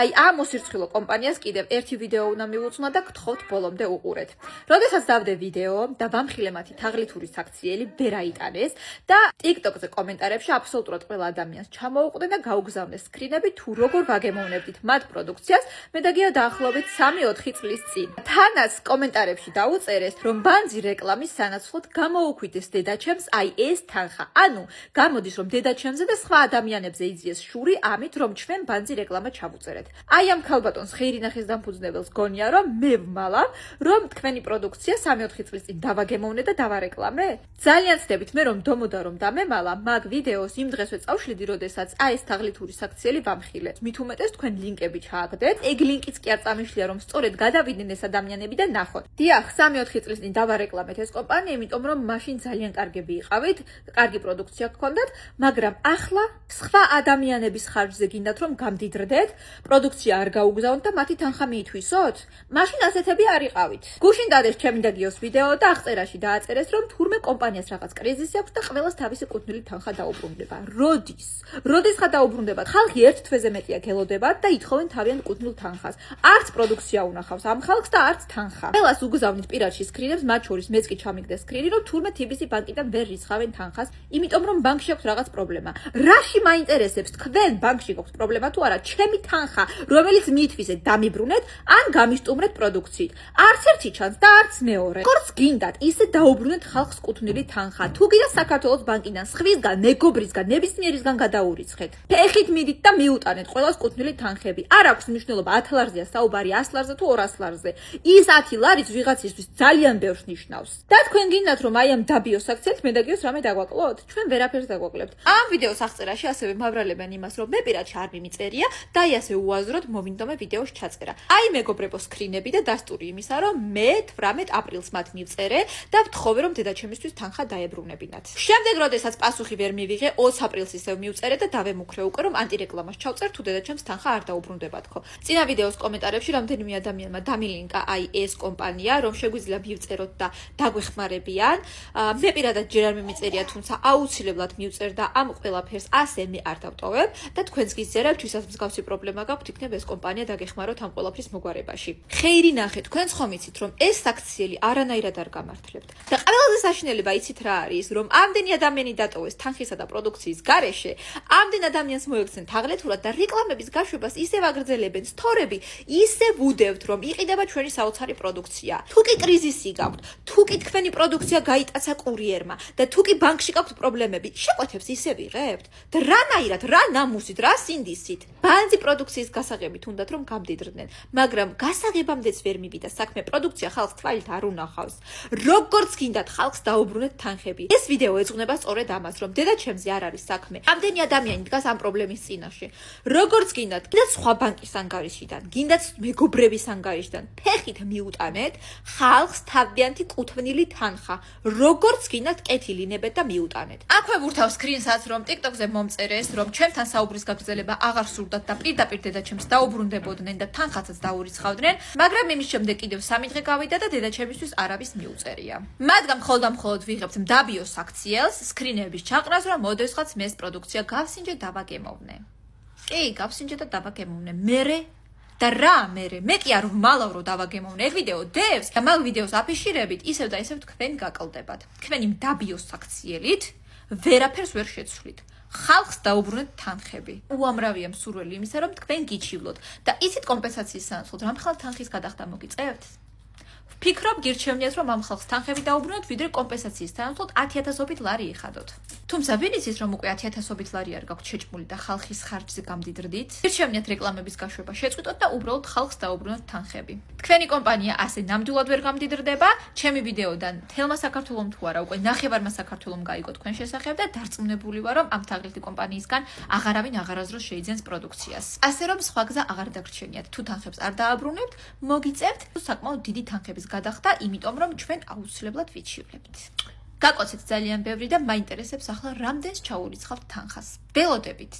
აი ამ მოსირცხილო კომპანიას კიდევ ერთი ვიდეო უნდა მივუძვნო და გთხოვთ ბოლომდე უყურეთ. როდესაც დავდე ვიდეო და ვამხილე მათი თაღლითური საქციელი ვერ აიტანეს და TikTok-ზე კომენტარებში აბსოლუტურად ყველა ადამიანს ჩამოუყდნენ და გაუგზავნეს სკრინები თუ როგორ ვაგემოვნებდით მათ პროდუქციას, მე და გია დაახლოებით 3-4 წლის წინ. თანაც კომენტარებში დაუწერეს, რომ ბანძი რეკლამის სანაცვლოდ გამოუქვიდეს დედაჩემს აი ეს თანხა. ანუ გამოდის რომ დედაჩემზე და სხვა ადამიანებზე იძიეს შური ამით რომ ჩვენ ბანძი რეკლამა ჩავუწერეთ. აი ამ ქალბატონს ხეირინახის დამფუძნებელს გონია რომ მე ვმალავ რომ თქვენი პროდუქცია 3-4 წლის წინ დავაგემოვნე და დავარეკლამე? ძალიან ვცდებით მე რომ დომოდა რომ დამემალა, მაგ ვიდეოს იმ დღესვე წავშლიდი, როდესაც აი ეს თაღლითური საქციელი ვამხილე. მით უმეტეს თქვენ ლინკები ჩააგდეთ. ეგ ლინკიც კი არ წამიშლია რომ სწორედ გადავიდნენ ეს ადამიანები და ნახოთ. დიახ, 3-4 წლის წინ დავარეკლამეთ ეს კომპანია, იმიტომ რომ მაშინ ძალიან კარგები იყავით, კარგი პროდუქცია გქონდათ, მაგრამ ახლა სხვა ადამიანების ხარჯზე გინდათ რომ გამდიდრდეთ, პროდუქცია არ გაუგზავნოთ და მათი თანხა მიითვისოთ? მაშინ ასეთები არ იყავით. გუშინ დადეს ჩემი და გიოს ვიდეო და აღწერაში დააწერეს რომ თურმე კომპანიას რაღაც კრიზისი აქვს და ყველას თავისი კუთვნილი თანხა დაუბრუნდება. როდისღა დაუბრუნდებათ? ხალხი ერთ თვეზე მეტია გელოდებათ და ითხოვენ თავიანთ კუთვნილ თანხას. არც პროდუქცია უნახავს ამ ხალხს და არც თანხა. ყველას უგზავნით პირადში სკრინებს, მათ შორის მეც კი ჩამიგდე სკრინი, რომ თურმე TBC ბანკიდან ვერ რიცხავენ თანხას, იმიტომ რომ ბანკში აქვს რაღაც პრობლემა. რაში მაინტერესებს თქვენ ბანკში გვაქვს პრობლემა თუ არა? ჩემი თანხა, რომელიც მიითვისეთ, დამიბრუნეთ, ან გამისტუმრეთ პროდუქციით. არც ერთი ჩანს და არც მეორე. როგორც გინდათ, ისე დაუბრუნეთ ხალხს კუთვნილი თანხა. თუ გინდა საქართველოს ბანკიდან, სხვისგან, მეგობრისგან, ნებისმიერისგან გადაურიცხეთ. ფეხით მიდით და მიუტანეთ ყველას კუთვნილი თანხები. არ აქვს მნიშვნელობა 10 ლარზეა საუბარი, 100 ლარზე თუ 200 ლარზე. ის 10 ლარიც ვიღაცისთვის ძალიან ბევრს ნიშნავს. და თქვენ გინდათ რომ აი ამ დაბიოს აქციით მე და გიოს რამე დაგვაკლოთ? ჩვენ ვერაფერს დაგვაკლებთ. ამ ვიდეოს აღწერაში ასევე მავრალებენ იმას, რომ მე პირადში არ მიმიწერია და აი ასე უაზროდ მოვინდომე ვიდეოს ჩაწერა. აი მეგობრებო სკრინები და დასტური იმისა, რომ მე 18 აპრილს მათ მივწერე და ვთხოვე რომ დედაჩემისთვის თანხა დაებრუნებინათ. შემდეგ როდესაც პასუხი ვერ მივიღე, 20 აპრილს ისევ მივწერე და დავემუქრე უკვე რომ ანტირეკლამას ჩავწერ თუ დედაჩემს თანხა არ დაუბრუნდებათქო. წინა ვიდეოს კომენტარებში რამდენიმე ადამიანმა დამილინკა აი ეს კომპანია, რომ შეგვიძლია მივწეროთ და დაგვეხმარებიან. მე პირადად ჯერ არ მიმიწერია, თუმცა აუცილებლად მივწერ და ამ ყველაფერს ასე მე არ დავტოვებ და თქვენს გიზერებთ, ვისაც მსგავსი პრობლემა გაქვთ, იქნებ ეს კომპანია დაგეხმაროთ ამ ყველაფრის მოგვარებაში. ხეირი ნახეთ, თქვენს ხომ იცით, რომ ეს საქციელი არანაირად არ გამართლებთ. და ყველაზე საშინელება იცით რა არის, რომ ამდენი ადამიანი დატოვეს თანხისა და პროდუქციის გარეშე, ამდენ ადამიანს მოექცენ თაღლითურად და რეკლამების გაშვებას ისევ აგრძელებენ, სტორები ისევ ვუდევთ, რომ იყიდება ჩვენი საოცარი პროდუქცია. თუ კი კრიზისი გაქვთ, თუ კი თქვენი პროდუქცია გაიტაცა კურიერმა და თუ კი ბანკში გაქვთ პრობლემები, შეკვეთებს ისე ვიღებთ? და რანაირად, რა ნამუსით, რა სინდისით? ბანძი პროდუქციის გასაღებით უნდათ რომ გამდიდრდნენ, მაგრამ გასაღებამდეც ვერ მივიდა საქმე, პროდუქცია ხალხს თვალით არ უნახავს. როგორც გინდათ ხალხს დაუბრუნეთ თანხები. ეს ვიდეო ეძღვნება სწორედ ამას, რომ დედაჩემზე არ არის საქმე. ამდენი ადამიანი დგას ამ პრობლემის წინაშე. როგორც გინდათ სხვა ბანკის ანგარიშიდან, გინდათ მეგობრების ანგარიშიდან, ფეხით მიუტანეთ ხალხს თავიანთი კუთვნილი თანხა. როგორც გინდათ კეთილინებეთ და მიუტანეთ. აქვე ვურთავ სკრინსაც, რომ TikTok-ზე მომწერეს, რომ ჩვენთან საუბრის გაგრძელება აღარ სურდათ და პირდაპირ დედაჩემს დაუბრუნდებოდნენ და თანხაცაც დაურიცხავდნენ, მაგრამ იმის შემდეგ კიდევ 3 დღე გავიდა და დედაჩემისთვის არავის მიუწერია. მაგრამ მხოლოდ ვიღებთ მდაბიოს აქციელს, სკრინების ჩაყრას, რომ მოდესღაც მე ეს პროდუქცია გავსინჯე დავაგემოვნე. კი, გავსინჯე და დავაგემოვნე. მე კი არ ვმალავ რომ დავაგემოვნე. ეგ ვიდეო დევს და მაგ ვიდეოს აფიშირებით ისევ და ისევ თქვენ გაკლდებათ. თქვენი მდაბიოს აქციელით ვერაფერს ვერ შეცვლით. ხალხს დაუბრუნეთ თანხები. უამრავია მსურველი იმისა, რომ თქვენ გიჩივლოთ და იცით კომპენსაციის სანაცვლოდ რამ ხალხ თანხის გადახდა მოგიწევთ? ვფიქრობ გირჩევნიათ რომ ამ ხალხს თანხები დაუბრუნოთ, ვიდრე კომპენსაციის სანაცვლოდ 10,000-ობით ლარი იხადოთ. თუმცა ვინ იცის რომ უკვე 10,000-ობით ლარი არ გაქვთ შეჭმული და ხალხის ხარჯზე გამდიდრდით? გირჩევნიათ რეკლამების გაშვება შეწყვიტოთ და უბრალოდ ხალხს დაუბრუნოთ თანხები. თქვენი კომპანია ასე ნამდვილად ვერ გამდიდრდება. ჩემი ვიდეოდან თელმა საქართველომ თუ არა უკვე ნახევარმა საქართველომ გაიგო თქვენ შესახებ და დარწმუნებული ვარ რომ ამ თაღლითი კომპანიისგან აღარავინ აღარასდროს შეიძენს პროდუქციას. ასე რომ სხვა გზა აღარ დაგრჩენიათ. თუ თანხებს არ დააბრუნებთ, მოგიწევთ საკმაოდ დიდი თანხების გადახდა, იმიტომ რომ ჩვენ აუცილებლად ვიჩივლებთ. გაკოცეთ ძალიან ბევრი და მაინტერესებს ახლა რამდენს ჩაურიცხავთ თანხას. ველოდებით.